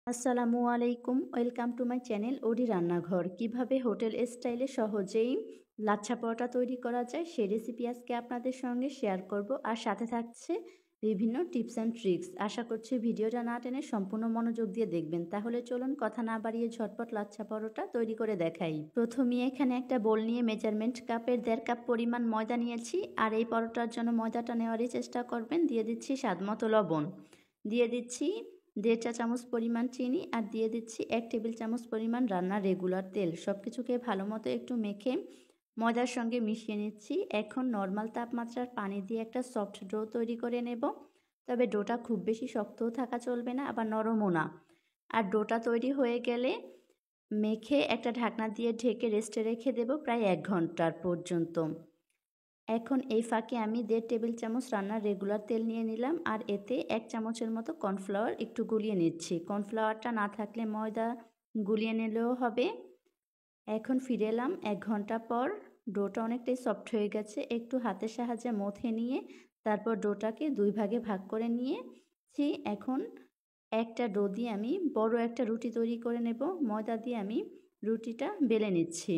আসসালামু আলাইকুম, welcome to my channel ওডি রান্নাঘর। কিভাবে হোটেল স্টাইলে সহজেই লাচ্ছা পরোটা তৈরি করা যায় সেই রেসিপি আজকে আপনাদের সঙ্গে শেয়ার করব। আর সাথে থাকছে বিভিন্ন টিপস অ্যান্ড ট্রিক্স। আশা করছি ভিডিওটা না টেনে সম্পূর্ণ মনোযোগ দিয়ে দেখবেন। তাহলে চলুন কথা না বাড়িয়ে ঝটপট লাচ্ছা পরোটা তৈরি করে দেখাই। প্রথমে এখানে একটা বোল নিয়ে মেজারমেন্ট কাপের 1.5 কাপ পরিমাণ ময়দা নিয়েছি। আর এই পরোটার জন্য ময়দাটা নেওয়ারই চেষ্টা করবেন। দিয়ে দিচ্ছি স্বাদমতো লবণ, দিয়ে দিচ্ছি 1.5 চা চামচ পরিমাণ চিনি, আর দিয়ে দিচ্ছি 1 টেবিল চামচ পরিমাণ রান্নার রেগুলার তেল। সব কিছুকে ভালো মতো একটু মেখে ময়দার সঙ্গে মিশিয়ে নিচ্ছি। এখন নর্মাল তাপমাত্রার পানি দিয়ে একটা সফট ডো তৈরি করে নেব। তবে ডোটা খুব বেশি শক্তও থাকা চলবে না, আবার নরমও না। আর ডোটা তৈরি হয়ে গেলে মেখে একটা ঢাকনা দিয়ে ঢেকে রেস্টে রেখে দেব প্রায় 1 ঘন্টার পর্যন্ত। এখন এই ফাঁকে আমি 1.5 টেবিল চামচ রান্নার রেগুলার তেল নিয়ে নিলাম, আর এতে 1 চামচের মতো কর্নফ্লাওয়ার একটু গুলিয়ে নিচ্ছি। কর্নফ্লাওয়ারটা না থাকলে ময়দা গুলিয়ে নিলেও হবে। এখন ফিরে এলাম 1 ঘন্টা পর। ডোটা অনেকটাই সফট হয়ে গেছে। একটু হাতের সাহায্যে মথে নিয়ে তারপর ডোটাকে 2 ভাগে ভাগ করে নিয়েছি। এখন একটা ডো দিয়ে আমি বড় একটা রুটি তৈরি করে নেব। ময়দা দিয়ে আমি রুটিটা বেলে নিচ্ছি।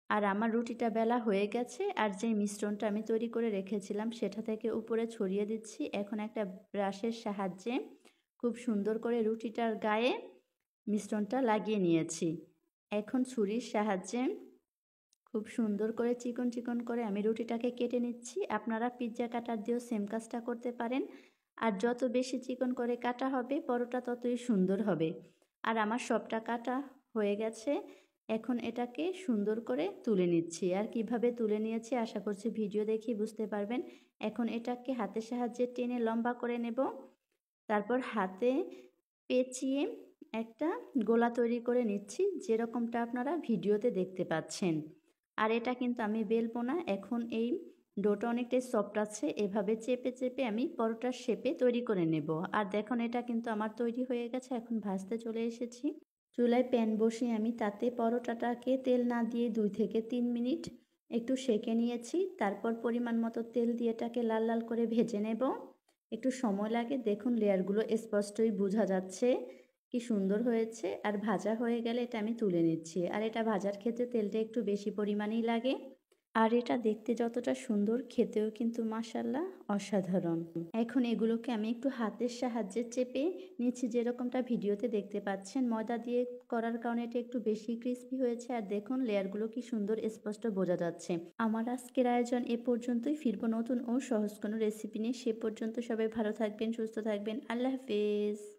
আর আমার রুটিটা বেলা হয়ে গেছে, আর যে মিশ্রণটা আমি তৈরি করে রেখেছিলাম সেটা থেকে উপরে ছড়িয়ে দিচ্ছি। এখন একটা ব্রাশের সাহায্যে খুব সুন্দর করে রুটিটার গায়ে মিশ্রণটা লাগিয়ে নিয়েছি। এখন ছুরির সাহায্যে খুব সুন্দর করে চিকন চিকন করে আমি রুটিটাকে কেটে নিচ্ছি। আপনারা পিৎজা কাটার দিয়েও সেম কাজটা করতে পারেন। আর যত বেশি চিকন করে কাটা হবে পরোটা ততই সুন্দর হবে। আর আমার সবটা কাটা হয়ে গেছে। এখন এটাকে সুন্দর করে তুলে নিচ্ছি। আর কিভাবে তুলে নিয়েছি আশা করছি ভিডিও দেখেই বুঝতে পারবেন। এখন এটাকে হাতের সাহায্যে টেনে লম্বা করে নেব। তারপর হাতে পেঁচিয়ে একটা গোলা তৈরি করে নিচ্ছি, যেরকমটা আপনারা ভিডিওতে দেখতে পাচ্ছেন। আর এটা কিন্তু আমি বেলবো না। এখন এই ডোটা অনেকটাই সফট আছে, এভাবে চেপে চেপে আমি পরোটার শেপে তৈরি করে নেব। আর দেখুন এটা কিন্তু আমার তৈরি হয়ে গেছে। এখন ভাজতে চলে এসেছি। চুলায় প্যান বসিয়ে আমি তাতে পরোটাটাকে তেল না দিয়ে 2 থেকে 3 মিনিট একটু সেঁকে নিয়েছি। তারপর পরিমাণ মতো তেল দিয়ে এটাকে লাল লাল করে ভেজে নেব। একটু সময় লাগে। দেখুন লেয়ারগুলো স্পষ্টই বোঝা যাচ্ছে কি সুন্দর হয়েছে। আর ভাজা হয়ে গেলে এটা আমি তুলে নিচ্ছি। আর এটা ভাজার ক্ষেত্রে তেলটা একটু বেশি পরিমাণেই লাগে। আর এটা দেখতে যতটা সুন্দর, খেতেও কিন্তু মাশাআল্লাহ অসাধারণ। এখন এগুলোকে আমি একটু হাতের সাহায্যে চেপে নিচ্ছি, যেরকমটা ভিডিওতে দেখতে পাচ্ছেন। ময়দা দিয়ে করার কারণে এটা একটু বেশি ক্রিস্পি হয়েছে। আর দেখুন লেয়ারগুলো কি সুন্দর স্পষ্ট বোঝা যাচ্ছে। আমার আজকের আয়োজন এ পর্যন্তই। ফিরবো নতুন ও সহজ কোনো রেসিপি নিয়ে। সে পর্যন্ত সবাই ভালো থাকবেন, সুস্থ থাকবেন। আল্লাহ হাফেজ।